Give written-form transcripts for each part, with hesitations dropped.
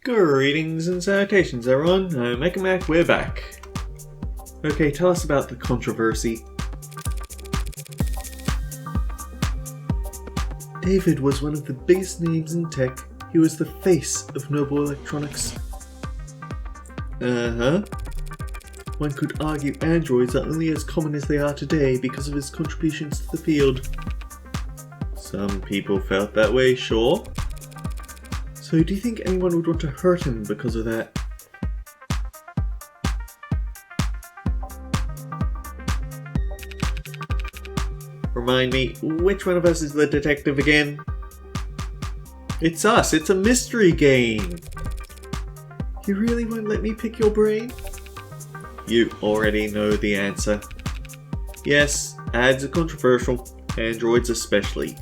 Greetings and salutations everyone, I'm Mac, we're back. Okay, tell us about the controversy. David was one of the biggest names in tech. He was the face of Noble Electronics. One could argue androids are only as common as they are today because of his contributions to the field. Some people felt that way, sure. So do you think anyone would want to hurt him because of that? Remind me, which one of us is the detective again? It's us, it's a mystery game! You really won't let me pick your brain? You already know the answer. Yes, ads are controversial, androids especially.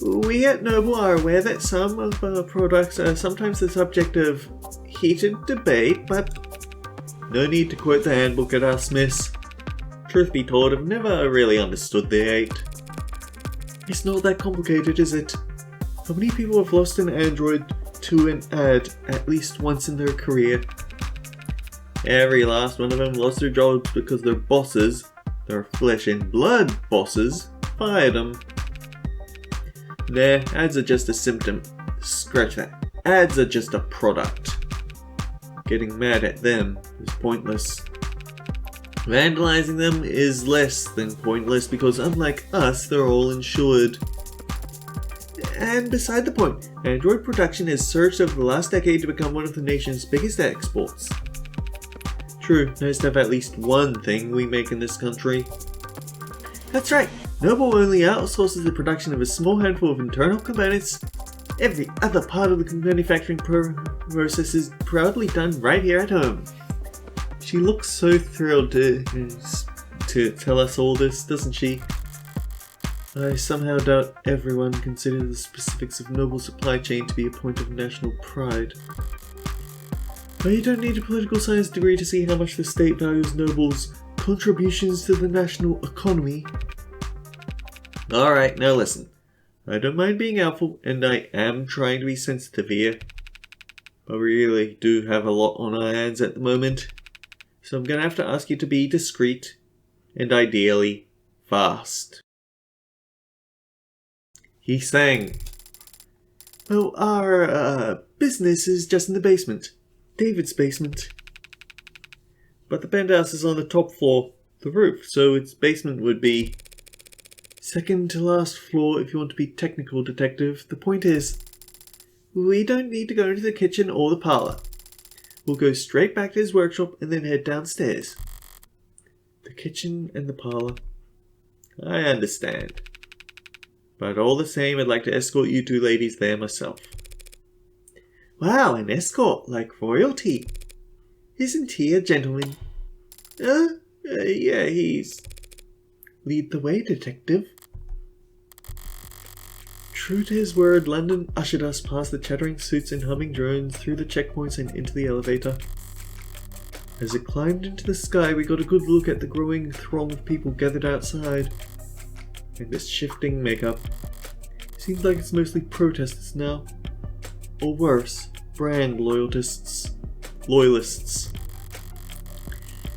We at Noble are aware that some of our products are sometimes the subject of heated debate, but no need to quote the handbook at us, miss. Truth be told, I've never really understood the hate. It's not that complicated, is it? How many people have lost an android to an ad at least once in their career? Every last one of them lost their jobs because their bosses, their flesh and blood bosses, fired them. Nah, ads are just a symptom. Scratch that. Ads are just a product. Getting mad at them is pointless. Vandalizing them is less than pointless because unlike us, they're all insured. And beside the point, Android production has surged over the last decade to become one of the nation's biggest exports. True, nice to have at least one thing we make in this country. That's right, Noble only outsources the production of a small handful of internal components. Every other part of the manufacturing process is proudly done right here at home. She looks so thrilled to tell us all this, doesn't she? I somehow doubt everyone considers the specifics of Noble's supply chain to be a point of national pride. But you don't need a political science degree to see how much the state values Noble's contributions to the national economy. Alright, now listen. I don't mind being helpful, and I am trying to be sensitive here. But we really do have a lot on our hands at the moment. So I'm gonna have to ask you to be discreet, and ideally, fast. He sang. Well, our business is just in the basement. David's basement. But the penthouse is on the top floor, the roof, so its basement would be second to last floor if you want to be technical, detective. The point is, we don't need to go into the kitchen or the parlour. We'll go straight back to his workshop and then head downstairs. The kitchen and the parlour. I understand. But all the same, I'd like to escort you two ladies there myself. Wow, an escort like royalty. Isn't he a gentleman? Yeah, he's... Lead the way, detective. True to his word, London ushered us past the chattering suits and humming drones, through the checkpoints and into the elevator. As it climbed into the sky, we got a good look at the growing throng of people gathered outside. And this shifting makeup. Seems like it's mostly protesters now. Or worse, brand loyalists.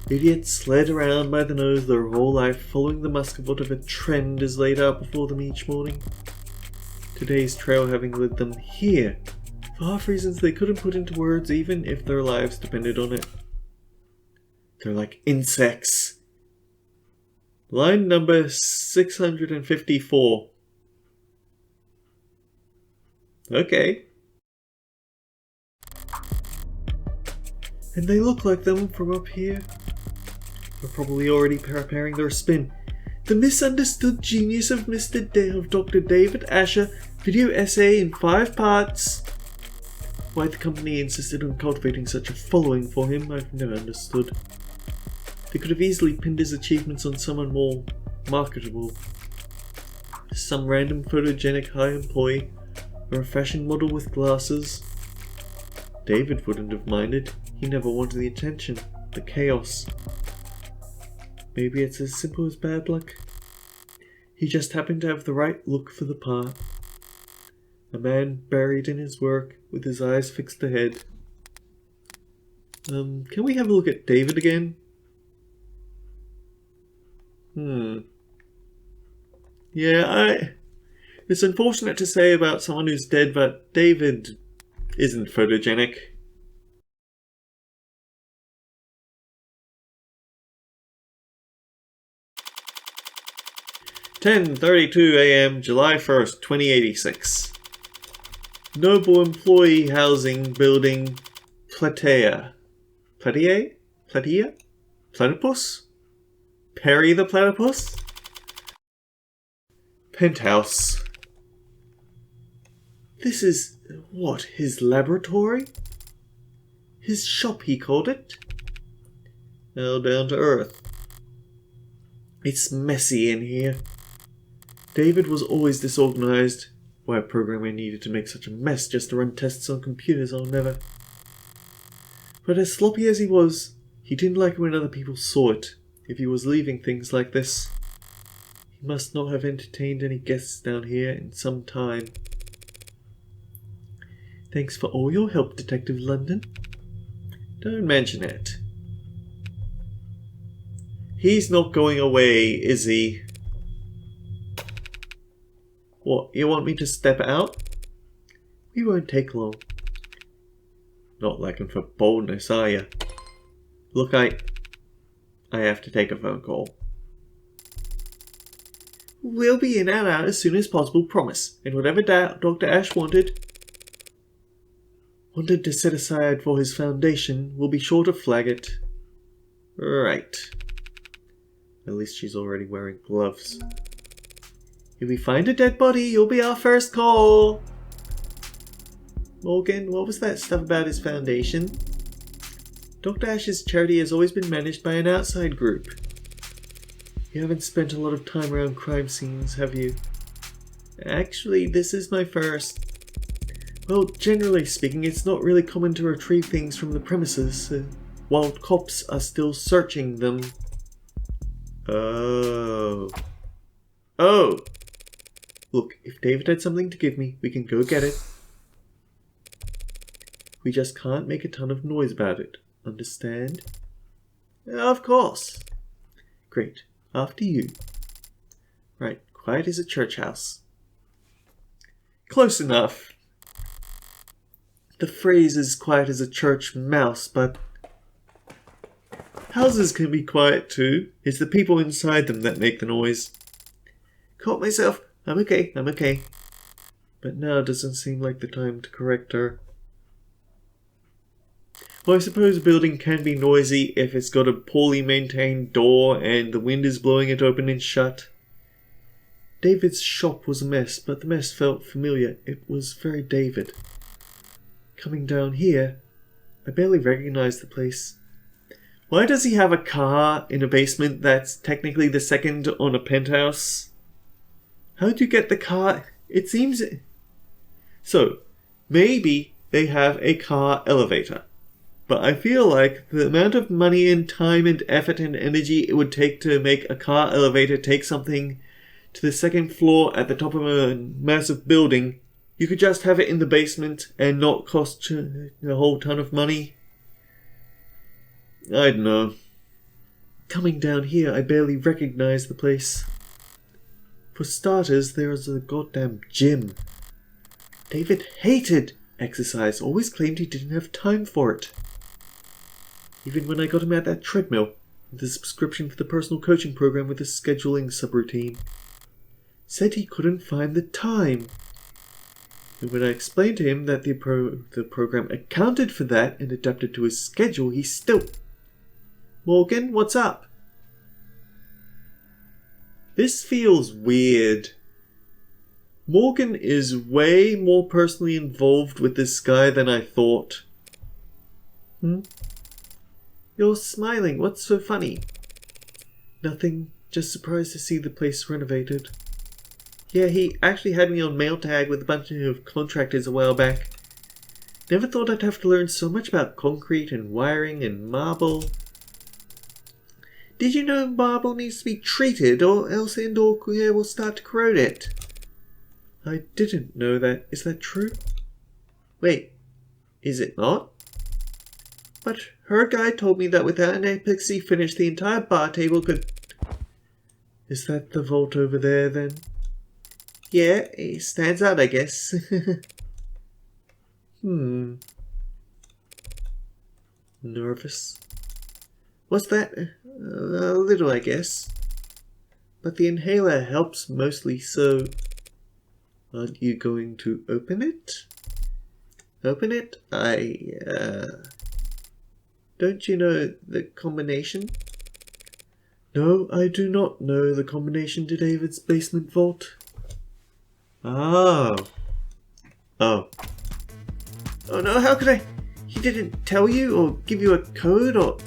Idiots led around by the nose their whole life, following the musk of whatever trend is laid out before them each morning. Today's trail having led them here, for half reasons they couldn't put into words even if their lives depended on it. They're like insects. Line number 654. Okay. And they look like them from up here. They're probably already preparing their spin. The misunderstood genius of Dr. David Asher, video essay in 5 parts. Why the company insisted on cultivating such a following for him, I've never understood. They could have easily pinned his achievements on someone more marketable. Some random photogenic high employee, or a fashion model with glasses. David wouldn't have minded. He never wanted the attention, the chaos. Maybe it's as simple as bad luck. He just happened to have the right look for the part. A man buried in his work, with his eyes fixed ahead. Can we have a look at David again? Yeah, it's unfortunate to say about someone who's dead, but David isn't photogenic. "10:32 a.m., July 1st, 2086. Noble Employee Housing Building, Platea. Platea? Platypus? Perry the Platypus? Penthouse. This is, what, his laboratory? His shop, he called it? Now down to earth. It's messy in here. David was always disorganized. Why a programmer needed to make such a mess just to run tests on computers, I'll never. But as sloppy as he was, he didn't like it when other people saw it, if he was leaving things like this. He must not have entertained any guests down here in some time. Thanks for all your help, Detective London. Don't mention it. He's not going away, is he? What, you want me to step out? We won't take long. Not lacking for boldness, are you? Look, I have to take a phone call. We'll be in and out as soon as possible, promise. And whatever Dr. Ash wanted to set aside for his foundation, we'll be sure to flag it. Right. At least she's already wearing gloves. If we find a dead body, you'll be our first call. Morgan, what was that stuff about his foundation? Dr. Ash's charity has always been managed by an outside group. You haven't spent a lot of time around crime scenes, have you? Actually, this is my first. Well, generally speaking, it's not really common to retrieve things from the premises, while cops are still searching them. Oh. Look, if David had something to give me, we can go get it. We just can't make a ton of noise about it. Understand? Of course. Great. After you. Right, quiet as a church house. Close enough. The phrase is quiet as a church mouse, but houses can be quiet too. It's the people inside them that make the noise. Caught myself. I'm okay. But now doesn't seem like the time to correct her. Well, I suppose a building can be noisy if it's got a poorly maintained door and the wind is blowing it open and shut. David's shop was a mess, but the mess felt familiar. It was very David. Coming down here, I barely recognized the place. Why does he have a car in a basement that's technically the second on a penthouse? How'd you get the car? It seems... So, maybe they have a car elevator. But I feel like the amount of money and time and effort and energy it would take to make a car elevator take something to the second floor at the top of a massive building, you could just have it in the basement and not cost a whole ton of money. I don't know. Coming down here, I barely recognized the place. For starters, there was a goddamn gym. David hated exercise, always claimed he didn't have time for it. Even when I got him at that treadmill, with a subscription for the personal coaching program with a scheduling subroutine, said he couldn't find the time. And when I explained to him that the program accounted for that and adapted to his schedule, he still... Morgan, what's up? This feels weird. Morgan is way more personally involved with this guy than I thought. You're smiling. What's so funny? Nothing. Just surprised to see the place renovated. Yeah, he actually had me on mail tag with a bunch of contractors a while back. Never thought I'd have to learn so much about concrete and wiring and marble. Did you know marble needs to be treated or else indoor air will start to corrode it? I didn't know that. Is that true? Wait, is it not? But her guy told me that without an epoxy finish, the entire bar table could... Is that the vault over there, then? Yeah, it stands out, I guess. Nervous? What's that? A little, I guess. But the inhaler helps mostly, so... Aren't you going to open it? Open it? Don't you know the combination? No, I do not know the combination to David's basement vault. Oh. Oh. Oh no, how could I? He didn't tell you or give you a code or...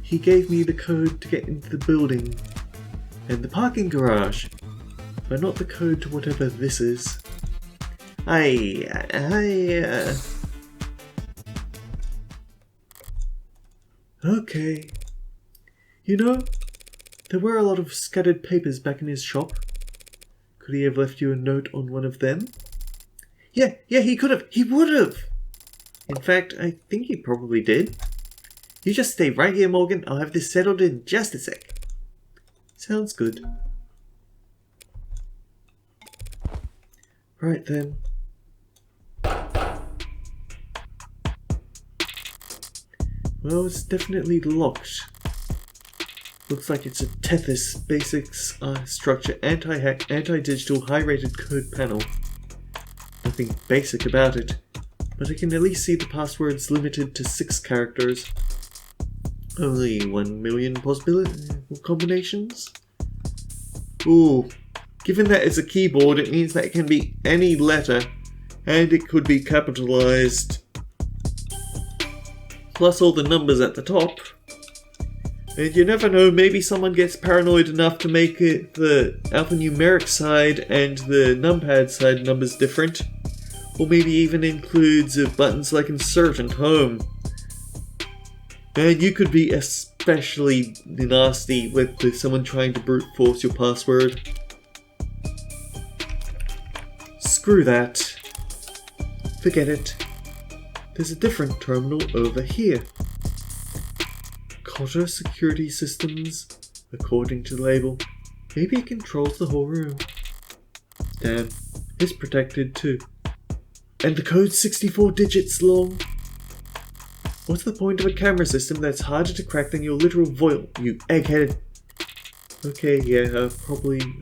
He gave me the code to get into the building and the parking garage, but not the code to whatever this is. Okay. You know, there were a lot of scattered papers back in his shop. Could he have left you a note on one of them? Yeah, he could have. He would have. In fact, I think he probably did. You just stay right here, Morgan. I'll have this settled in just a sec. Sounds good. Right then. Well, it's definitely locked. Looks like it's a Tethys basics structure, anti-hack, anti-digital, high-rated code panel. Nothing basic about it, but I can at least see the passwords limited to 6 characters. Only 1 million possibility combinations? Ooh, given that it's a keyboard, it means that it can be any letter, and it could be capitalized. Plus all the numbers at the top. And you never know, maybe someone gets paranoid enough to make it the alphanumeric side and the numpad side numbers different. Or maybe even includes buttons like insert and home. And you could be especially nasty with someone trying to brute force your password. Screw that. Forget it. There's a different terminal over here. Cotter Security Systems, according to the label. Maybe it controls the whole room. Damn, it's protected too. And the code's 64 digits long. What's the point of a camera system that's harder to crack than your literal vault, you egghead? Okay, yeah,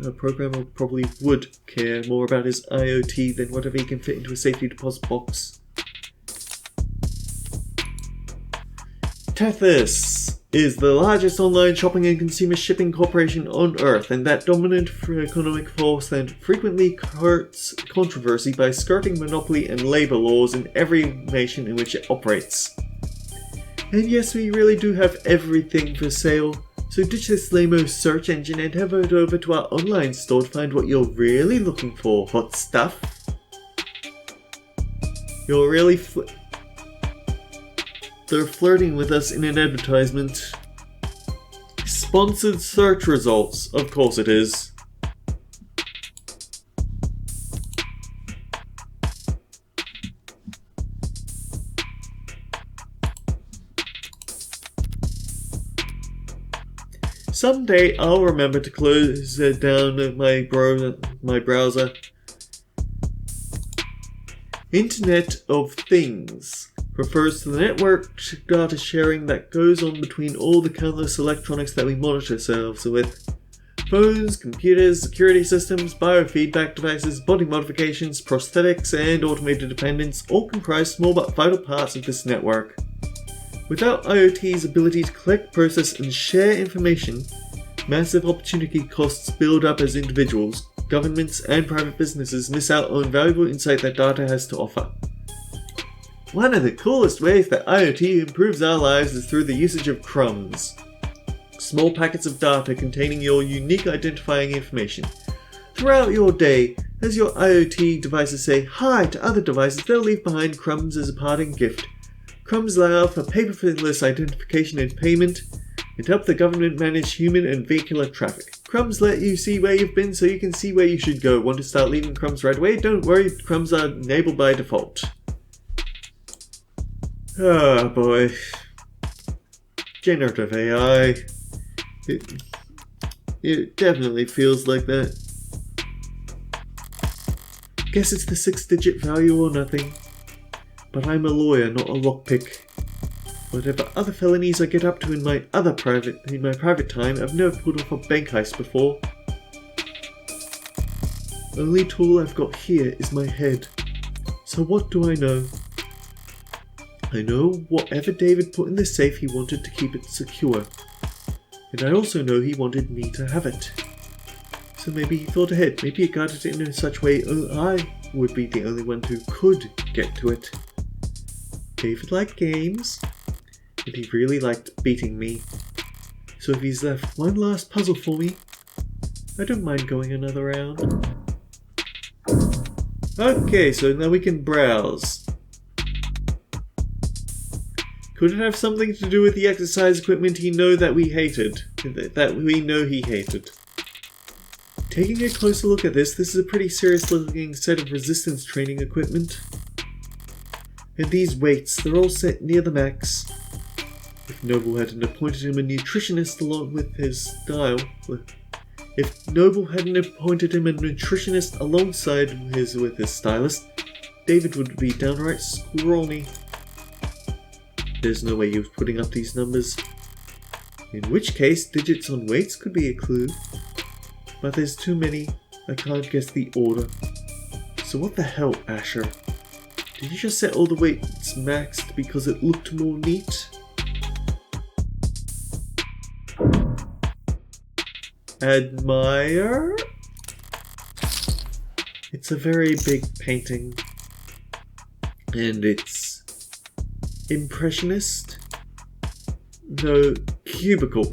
a programmer probably would care more about his IoT than whatever he can fit into a safety deposit box. Tethys is the largest online shopping and consumer shipping corporation on Earth, and that dominant economic force that frequently hurts controversy by skirting monopoly and labor laws in every nation in which it operates. And yes, we really do have everything for sale, so ditch this lame-o search engine and head over to our online store to find what you're really looking for, hot stuff. You're really They're flirting with us in an advertisement. Sponsored search results. Of course it is. Someday I'll remember to close down my browser. Internet of Things refers to the networked data sharing that goes on between all the countless electronics that we monitor ourselves with. Phones, computers, security systems, biofeedback devices, body modifications, prosthetics, and automated dependents all comprise small but vital parts of this network. Without IoT's ability to collect, process, and share information, massive opportunity costs build up as individuals, governments, and private businesses miss out on valuable insight that data has to offer. One of the coolest ways that IoT improves our lives is through the usage of crumbs. Small packets of data containing your unique identifying information. Throughout your day, as your IoT devices say hi to other devices, they'll leave behind crumbs as a parting gift. Crumbs allow for paperless identification and payment, and help the government manage human and vehicular traffic. Crumbs let you see where you've been so you can see where you should go. Want to start leaving crumbs right away? Don't worry, crumbs are enabled by default. Oh boy. Generative AI. It definitely feels like that. Guess it's the 6-digit value or nothing. But I'm a lawyer, not a lockpick. Whatever other felonies I get up to in my private time, I've never pulled off a bank heist before. Only tool I've got here is my head. So what do I know? I know whatever David put in the safe, he wanted to keep it secure. And I also know he wanted me to have it. So maybe he thought ahead. Maybe he guarded it in such a way I would be the only one who could get to it. David liked games, and he really liked beating me. So if he's left one last puzzle for me, I don't mind going another round. Okay, so now we can browse. Could it have something to do with the exercise equipment he know that we hated? That we know he hated. Taking a closer look at this is a pretty serious looking set of resistance training equipment. And these weights, they're all set near the max. If Noble hadn't appointed him a nutritionist along with his style, if Noble hadn't appointed him a nutritionist alongside with his stylist, David would be downright scrawny. There's no way he was putting up these numbers. In which case, digits on weights could be a clue. But there's too many, I can't guess the order. So what the hell, Asher? Did you just set all the weights maxed because it looked more neat? Admire? It's a very big painting. And it's impressionist? No, cubicle.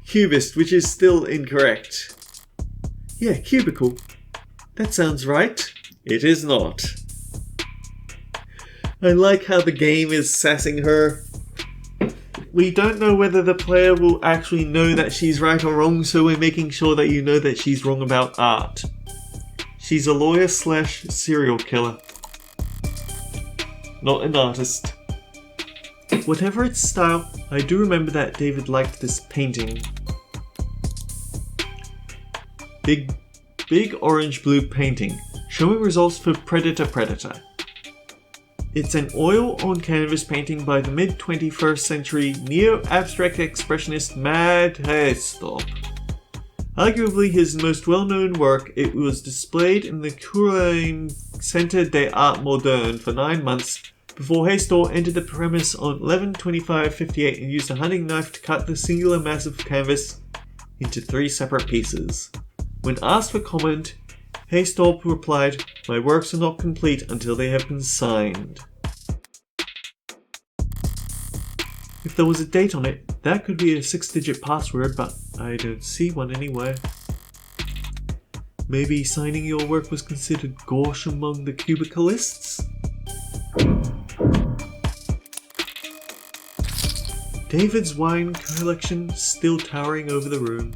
Cubist, which is still incorrect. Yeah, cubicle. That sounds right. It is not. I like how the game is sassing her. We don't know whether the player will actually know that she's right or wrong, so we're making sure that you know that she's wrong about art. She's a lawyer / serial killer. Not an artist. Whatever its style, I do remember that David liked this painting. Big orange-blue painting, showing results for Predator. It's an oil-on-canvas painting by the mid-21st century neo-abstract expressionist Mad Haystop. Arguably his most well-known work, it was displayed in the Touraine Centre des Arts Modernes for 9 months before Haystop entered the premise on 11/25/58 and used a hunting knife to cut the singular mass of canvas into 3 separate pieces. When asked for comment, Haystop replied, "My works are not complete until they have been signed." If there was a date on it, that could be a 6-digit password, but I don't see one anywhere. Maybe signing your work was considered gauche among the cubicalists? David's wine collection still towering over the room.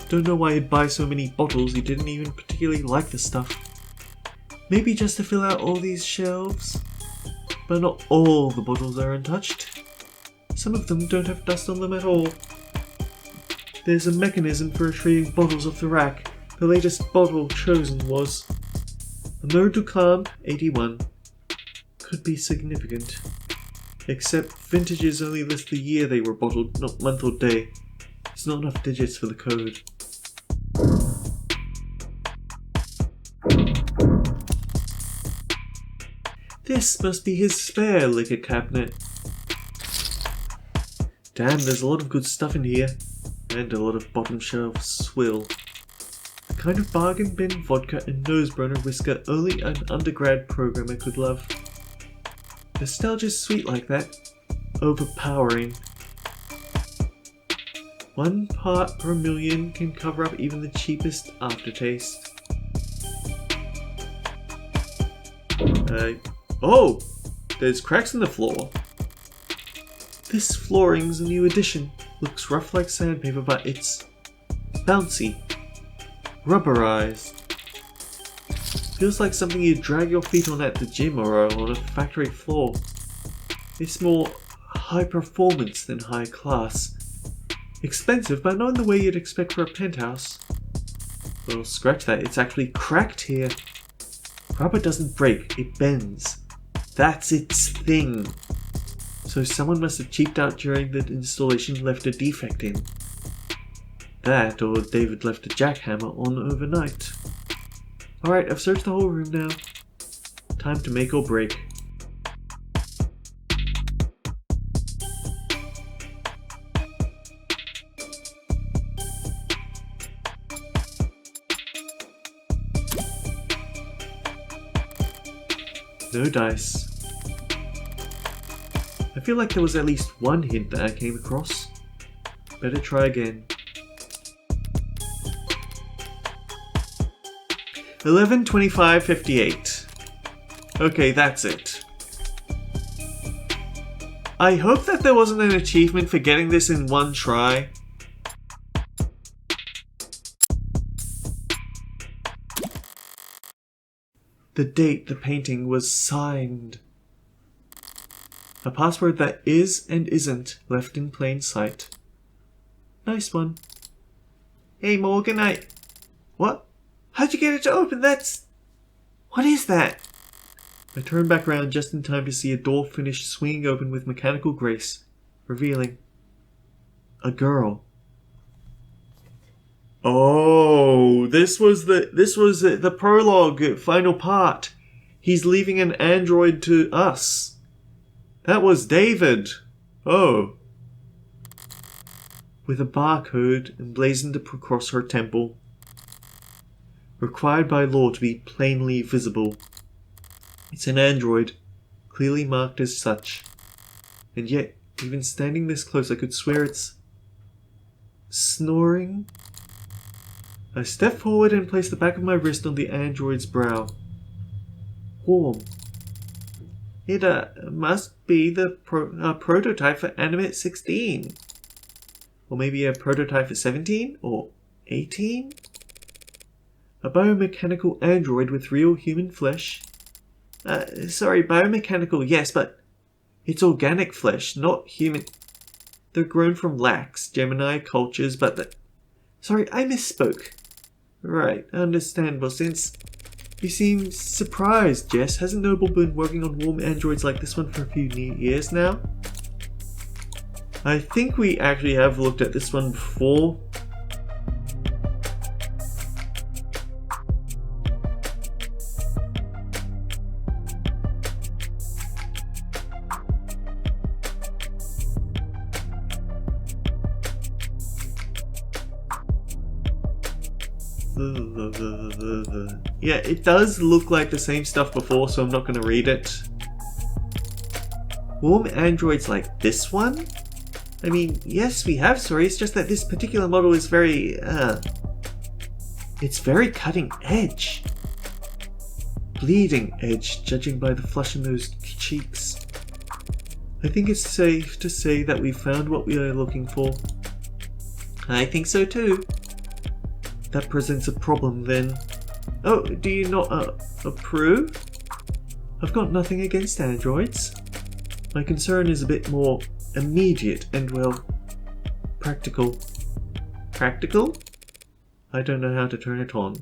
Don't know why he'd buy so many bottles, he didn't even particularly like the stuff. Maybe just to fill out all these shelves? But not all the bottles are untouched. Some of them don't have dust on them at all. There's a mechanism for retrieving bottles off the rack. The latest bottle chosen was Amour du Calme 81. Could be significant. Except vintages only list the year they were bottled, not month or day. There's not enough digits for the code. This must be his spare liquor cabinet. Damn, there's a lot of good stuff in here. And a lot of bottom shelf swill. The kind of bargain bin vodka and nosebroner whisker only an undergrad programmer could love. Nostalgia's sweet like that. Overpowering. 1 part per million can cover up even the cheapest aftertaste. Oh! There's cracks in the floor. This flooring's a new addition. Looks rough like sandpaper, but it's bouncy, rubberized. Feels like something you drag your feet on at the gym or on a factory floor. It's more high performance than high class. Expensive, but not in the way you'd expect for a penthouse. Well, scratch that, it's actually cracked here. Rubber doesn't break, it bends. That's its thing. So someone must have cheaped out during the installation, left a defect in. That, or David left a jackhammer on overnight. Alright, I've searched the whole room now. Time to make or break. No dice. I feel like there was at least one hint that I came across. Better try again. 11, 25, 58. Okay, that's it. I hope that there wasn't an achievement for getting this in one try. The date the painting was signed. A password that is and isn't left in plain sight. Nice one. Hey Morgan, What? How'd you get it to open? What is that? I turned back around just in time to see a door finish swinging open with mechanical grace, revealing a girl. Oh, this was the prologue, final part. He's leaving an android to us. That was David. Oh. With a barcode emblazoned across her temple. Required by law to be plainly visible. It's an android, clearly marked as such. And yet, even standing this close, I could swear it's snoring. I stepped forward and placed the back of my wrist on the android's brow. Warm. It must be the prototype for Animate 16. Or maybe a prototype for 17? Or 18? A biomechanical android with real human flesh. Sorry, biomechanical, yes, but it's organic flesh, not human. They're grown from lax Gemini cultures, but Sorry, I misspoke. Right, understandable, since you seem surprised, Jess. Hasn't Noble been working on warm androids like this one for a few years now? I think we actually have looked at this one before. Yeah, it does look like the same stuff before, so I'm not going to read it. Warm androids like this one? I mean, yes, we have, sorry, it's just that this particular model is very, it's very cutting edge. Bleeding edge, judging by the flush in those cheeks. I think it's safe to say that we've found what we are looking for. I think so too. That presents a problem then. Oh, do you not approve? I've got nothing against androids. My concern is a bit more immediate and, well, practical. Practical? I don't know how to turn it on.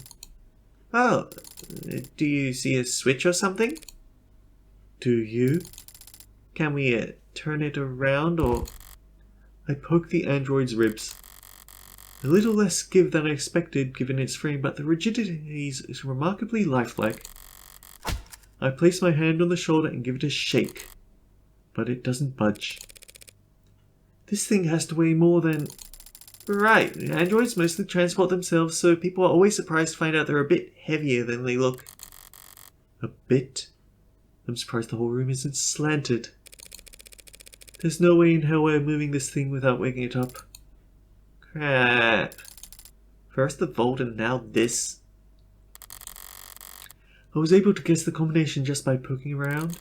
Oh, do you see a switch or something? Do you? Can we turn it around or... I poke the android's ribs. A little less give than I expected given its frame, but the rigidity is remarkably lifelike. I place my hand on the shoulder and give it a shake, but it doesn't budge. This thing has to weigh more than... Right, androids mostly transport themselves, so people are always surprised to find out they're a bit heavier than they look. A bit? I'm surprised the whole room isn't slanted. There's no way in hell we're moving this thing without waking it up. Crap. First the vault and now this. I was able to guess the combination just by poking around.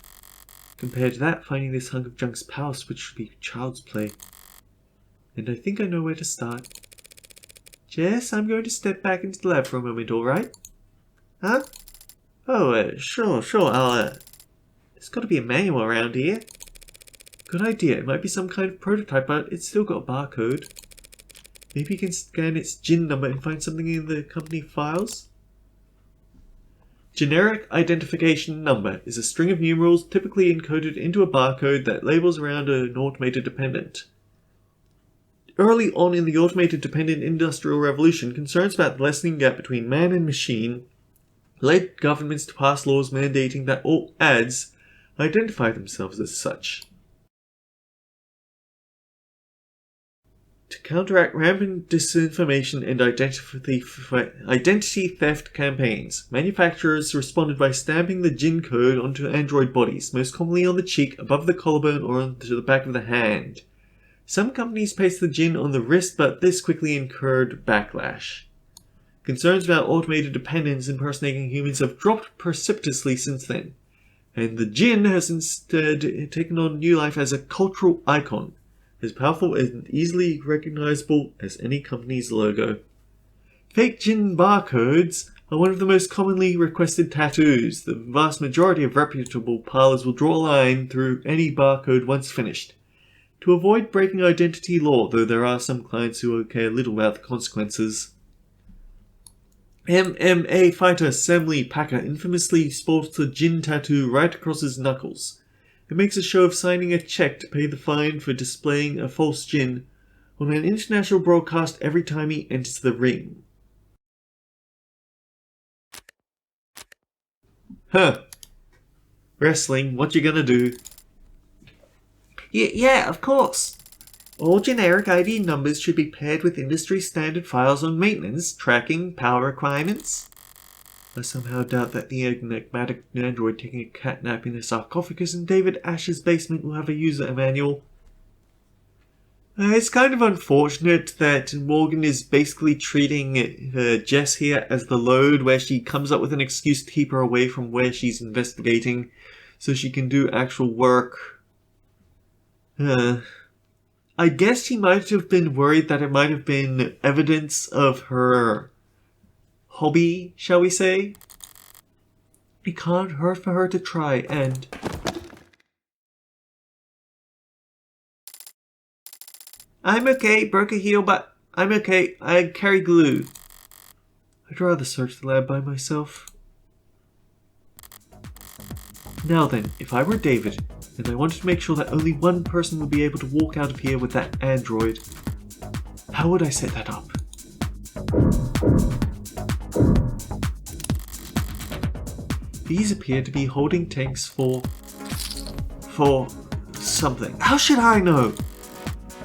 Compared to that, finding this hunk of junk's power switch would be child's play. And I think I know where to start. Jess, I'm going to step back into the lab for a moment, alright? Huh? Oh, sure, there's gotta be a manual around here. Good idea, it might be some kind of prototype, but it's still got a barcode. Maybe you can scan its GIN number and find something in the company files? Generic Identification Number is a string of numerals typically encoded into a barcode that labels around an automated dependent. Early on in the automated dependent industrial revolution, concerns about the lessening gap between man and machine led governments to pass laws mandating that all ads identify themselves as such. To counteract rampant disinformation and identity theft campaigns, manufacturers responded by stamping the GIN code onto android bodies, most commonly on the cheek, above the collarbone, or onto the back of the hand. Some companies pasted the GIN on the wrist, but this quickly incurred backlash. Concerns about automated dependents impersonating humans have dropped precipitously since then, and the GIN has instead taken on new life as a cultural icon, as powerful and easily recognizable as any company's logo. Fake GIN barcodes are one of the most commonly requested tattoos. The vast majority of reputable parlors will draw a line through any barcode once finished, to avoid breaking identity law, though there are some clients who care little about the consequences. MMA fighter Semley Packer infamously sports a GIN tattoo right across his knuckles. It makes a show of signing a check to pay the fine for displaying a false GIN on an international broadcast every time he enters the ring. Huh. Wrestling, what you gonna do? Yeah, of course. All generic ID numbers should be paired with industry-standard files on maintenance, tracking, power requirements. I somehow doubt that the enigmatic android taking a catnap in a sarcophagus in David Ash's basement will have a user manual. It's kind of unfortunate that Morgan is basically treating Jess here as the load, where she comes up with an excuse to keep her away from where she's investigating so she can do actual work. I guess he might have been worried that it might have been evidence of her hobby, shall we say? It can't hurt for her to try, and... I'm okay, broke a heel, but I'm okay, I carry glue. I'd rather search the lab by myself. Now then, if I were David, and I wanted to make sure that only one person would be able to walk out of here with that android, how would I set that up? These appear to be holding tanks for something. How should I know?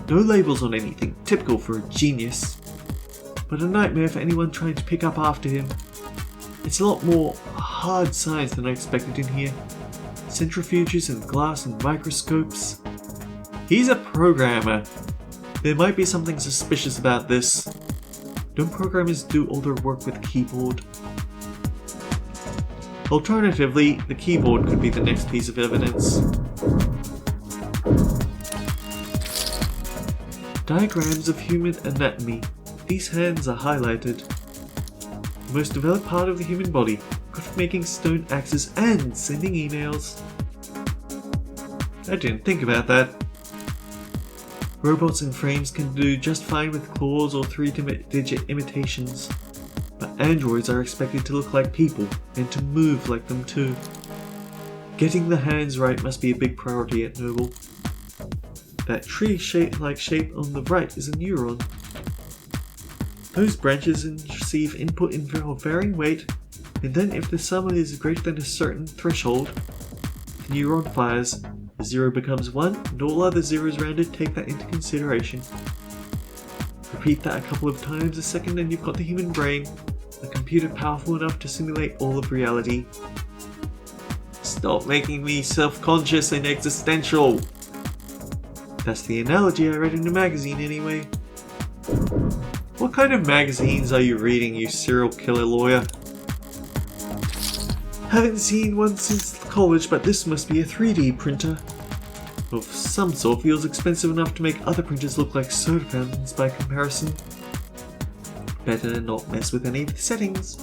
No labels on anything, typical for a genius. But a nightmare for anyone trying to pick up after him. It's a lot more hard science than I expected in here. Centrifuges and glass and microscopes. He's a programmer. There might be something suspicious about this. Don't programmers do all their work with a keyboard? Alternatively, the keyboard could be the next piece of evidence. Diagrams of human anatomy. These hands are highlighted. The most developed part of the human body, good for making stone axes and sending emails. I didn't think about that. Robots and frames can do just fine with claws or 3-digit imitations, but androids are expected to look like people and to move like them too. Getting the hands right must be a big priority at Noble. That tree-like shape on the right is a neuron. Those branches receive input in varying weight, and then if the sum is greater than a certain threshold, the neuron fires. The 0 becomes 1, and all other zeros around it take that into consideration. Repeat that a couple of times a second and you've got the human brain, a computer powerful enough to simulate all of reality. Stop making me self-conscious and existential! That's the analogy I read in a magazine anyway. What kind of magazines are you reading, you serial killer lawyer? Haven't seen one since college, but this must be a 3D printer. Of some sort, feels expensive enough to make other printers look like soda fountains by comparison. Better not mess with any of the settings.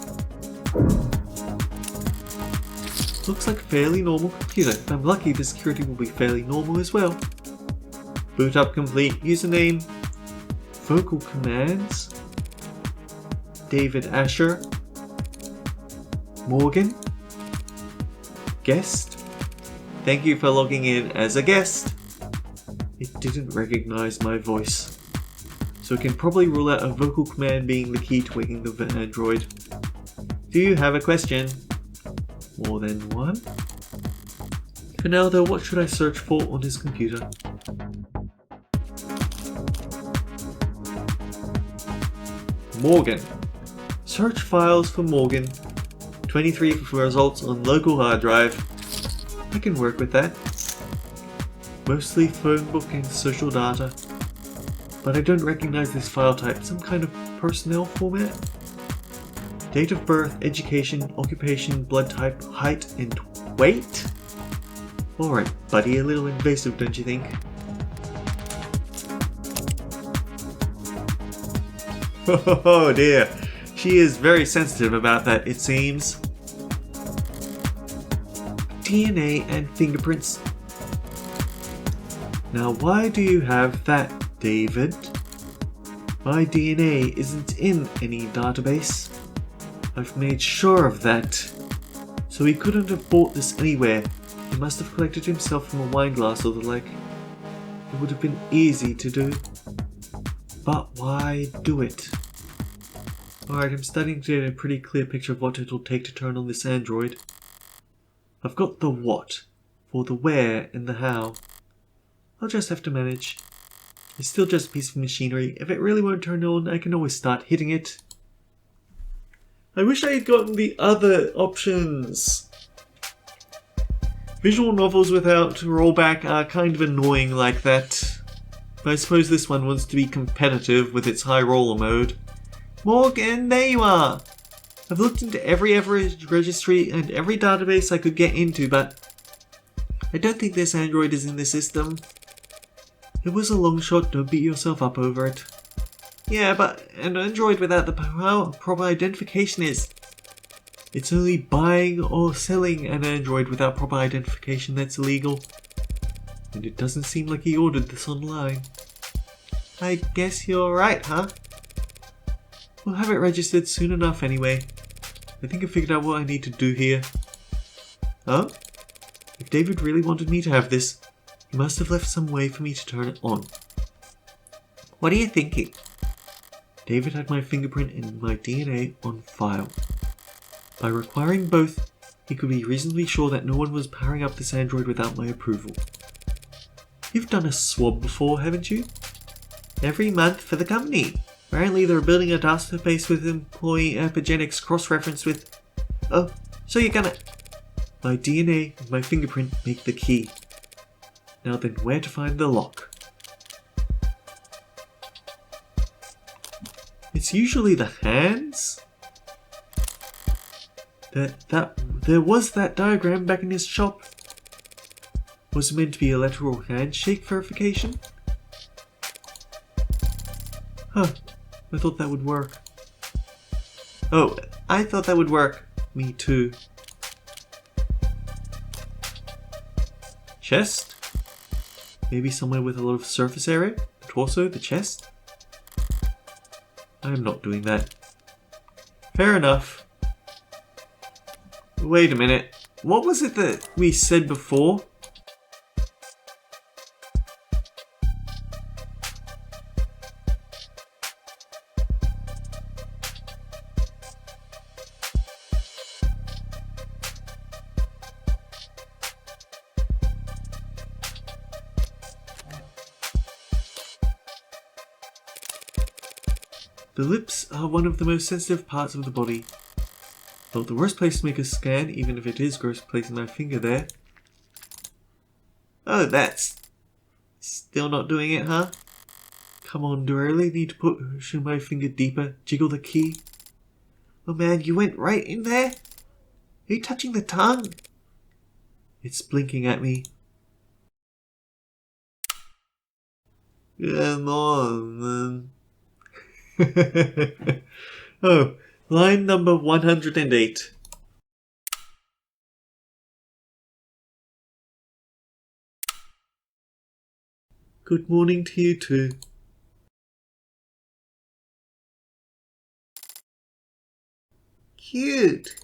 Looks like a fairly normal computer. If I'm lucky, the security will be fairly normal as well. Boot up complete. Username. Vocal commands. David Asher. Morgan. Guest. Thank you for logging in as a guest. It didn't recognize my voice, so it can probably rule out a vocal command being the key to waking the android. Do you have a question? More than one? For now though, what should I search for on his computer? Morgan. Search files for Morgan. 23 for results on local hard drive. I can work with that. Mostly phone book and social data. But I don't recognize this file type. Some kind of personnel format? Date of birth, education, occupation, blood type, height, and weight? Alright, buddy, a little invasive, don't you think? Oh dear, she is very sensitive about that, it seems. DNA and fingerprints. Now why do you have that, David? My DNA isn't in any database. I've made sure of that. So he couldn't have bought this anywhere. He must have collected himself from a wine glass or the like. It would have been easy to do. But why do it? Alright, I'm starting to get a pretty clear picture of what it'll take to turn on this android. I've got the what, for the where and the how. I'll just have to manage. It's still just a piece of machinery. If it really won't turn on, I can always start hitting it. I wish I had gotten the other options. Visual novels without rollback are kind of annoying like that. But I suppose this one wants to be competitive with its high roller mode. Morgan, there you are! I've looked into every registry and every database I could get into, but I don't think this android is in the system. It was a long shot, don't beat yourself up over it. Yeah, but an android without the proper identification is... It's only buying or selling an android without proper identification that's illegal. And it doesn't seem like he ordered this online. I guess you're right, huh? We'll have it registered soon enough anyway. I think I figured out what I need to do here. Oh? If David really wanted me to have this, he must have left some way for me to turn it on. What are you thinking? David had my fingerprint and my DNA on file. By requiring both, he could be reasonably sure that no one was powering up this android without my approval. You've done a swab before, haven't you? Every month for the company. Apparently they're building a database with employee epigenetics cross-referenced with... Oh, so you're gonna... My DNA and my fingerprint make the key. Now then, where to find the lock? It's usually the hands? There was that diagram back in his shop. Was it meant to be a lateral handshake verification? Huh, I thought that would work. Oh, I thought that would work. Me too. Chest? Maybe somewhere with a lot of surface area? The torso, the chest? I'm not doing that. Fair enough. Wait a minute. What was it that we said before? The lips are one of the most sensitive parts of the body. Not the worst place to make a scan, even if it is gross placing my finger there. Oh, that's... still not doing it, huh? Come on, do I really need to push my finger deeper? Jiggle the key? Oh man, you went right in there? Are you touching the tongue? It's blinking at me. Come on, man. Oh, line number 108. Good morning to you too. Cute.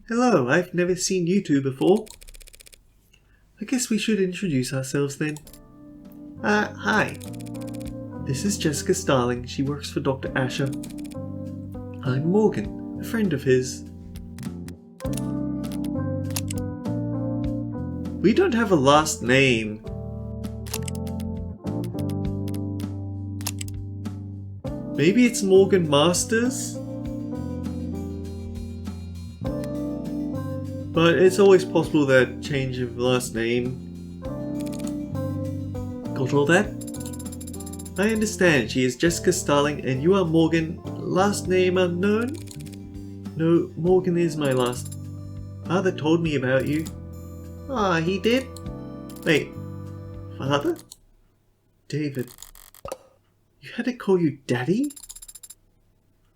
Hello, I've never seen you two before. I guess we should introduce ourselves then. Hi. This is Jessica Starling. She works for Dr. Asher. I'm Morgan, a friend of his. We don't have a last name. Maybe it's Morgan Masters? But it's always possible that change of last name. Got all that? I understand. She is Jessica Starling and you are Morgan. Last name unknown? No, Morgan is my last. Father told me about you. Ah, he did? Wait, Father? David. You had to call you Daddy?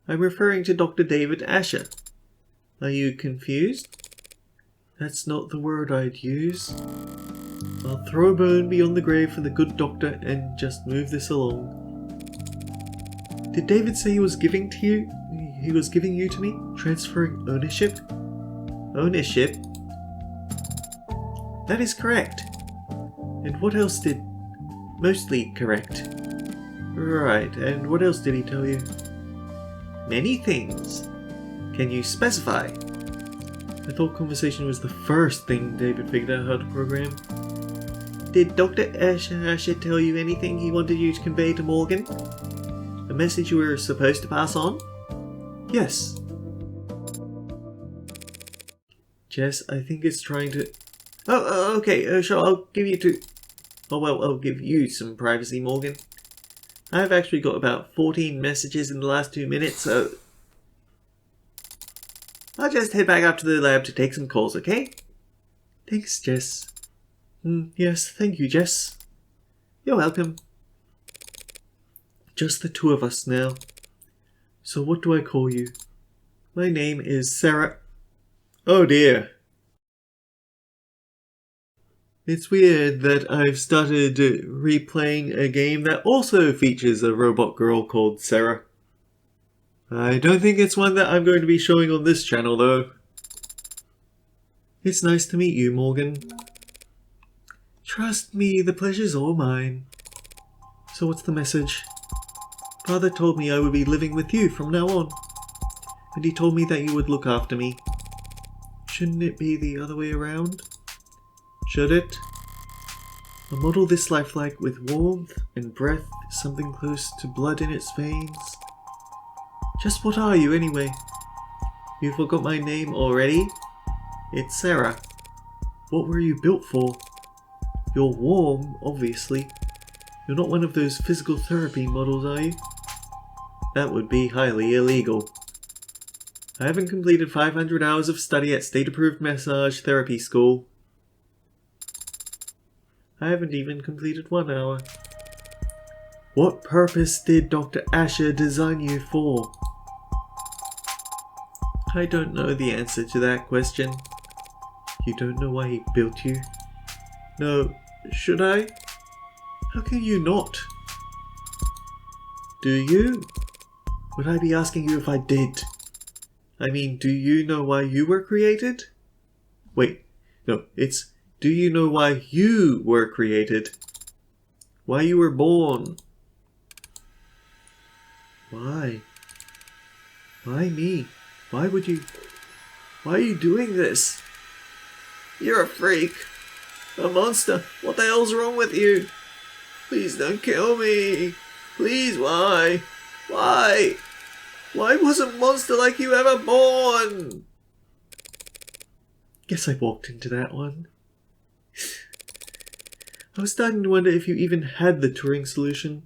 I'm referring to Dr. David Asher. Are you confused? That's not the word I'd use. I'll throw a bone beyond the grave for the good doctor and just move this along. Did David say he was giving to you? He was giving you to me? Transferring ownership? Ownership? That is correct. And what else did... Mostly correct. Right, and what else did he tell you? Many things. Can you specify? I thought conversation was the first thing David figured out how to program. Did Dr. Asher tell you anything he wanted you to convey to Morgan? A message you were supposed to pass on? Yes. Jess, I think it's trying to... Okay, sure, I'll give you I'll give you some privacy, Morgan. I've actually got about 14 messages in the last 2 minutes, so... I'll just head back up to the lab to take some calls, okay? Thanks, Jess. Yes, thank you, Jess. You're welcome. Just the two of us now. So what do I call you? My name is Sarah... Oh dear. It's weird that I've started replaying a game that also features a robot girl called Sarah. I don't think it's one that I'm going to be showing on this channel, though. It's nice to meet you, Morgan. Trust me, the pleasure's all mine. So what's the message? Father told me I would be living with you from now on. And he told me that you would look after me. Shouldn't it be the other way around? Should it? I model this lifelike with warmth and breath, something close to blood in its veins. Just what are you, anyway? You forgot my name already? It's Sarah. What were you built for? You're warm, obviously. You're not one of those physical therapy models, are you? That would be highly illegal. I haven't completed 500 hours of study at state-approved massage therapy school. I haven't even completed 1 hour. What purpose did Dr. Asher design you for? I don't know the answer to that question. You don't know why he built you? No, should I? How can you not? Do you? Would I be asking you if I did? I mean, do you know why you were created? Wait, no, it's do you know why you were created? Why you were born? Why? Why me? Why are you doing this? You're a freak. A monster. What the hell's wrong with you? Please don't kill me. Please, why? Why? Why wasn't monster like you ever born? Guess I walked into that one. I was starting to wonder if you even had the Turing solution.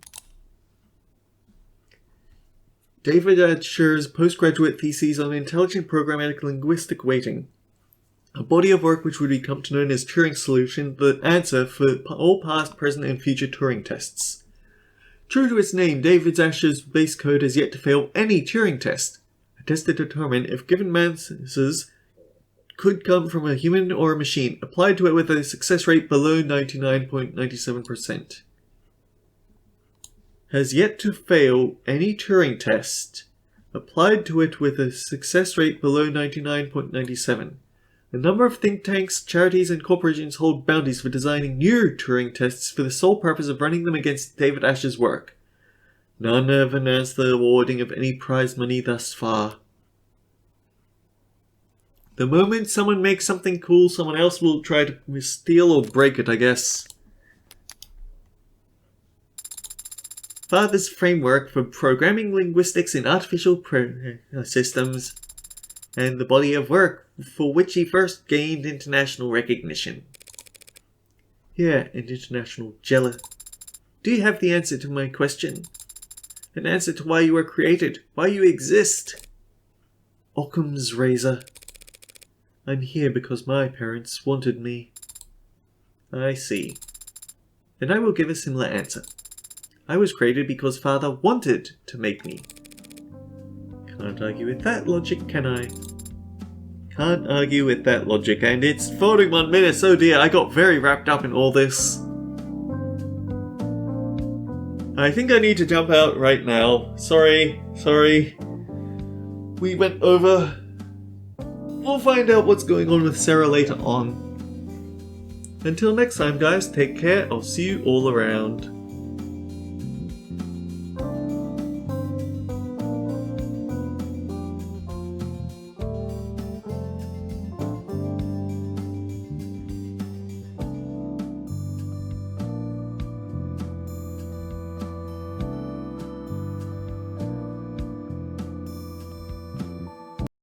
David Asher's postgraduate thesis on intelligent programmatic linguistic weighting. A body of work which would become known as Turing solution, the answer for all past, present, and future Turing tests. True to its name, David Ash's base code has yet to fail any Turing test. A test to determine if given answers could come from a human or a machine, applied to it with a success rate below 99.97%. Has yet to fail any Turing test, applied to it with a success rate below 99.97%. A number of think tanks, charities, and corporations hold bounties for designing new Turing tests for the sole purpose of running them against David Ash's work. None have announced the awarding of any prize money thus far. The moment someone makes something cool, someone else will try to steal or break it, I guess. Father's framework for programming linguistics in artificial systems, and the body of work for which he first gained international recognition. Here, an international jealous. Do you have the answer to my question? An answer to why you were created, why you exist? Occam's razor. I'm here because my parents wanted me. I see. Then I will give a similar answer. I was created because Father wanted to make me. Can't argue with that logic, can I? Can't argue with that logic, and it's 41 minutes, oh dear, I got very wrapped up in all this. I think I need to jump out right now. Sorry. We went over. We'll find out what's going on with Sarah later on. Until next time, guys, take care, I'll see you all around.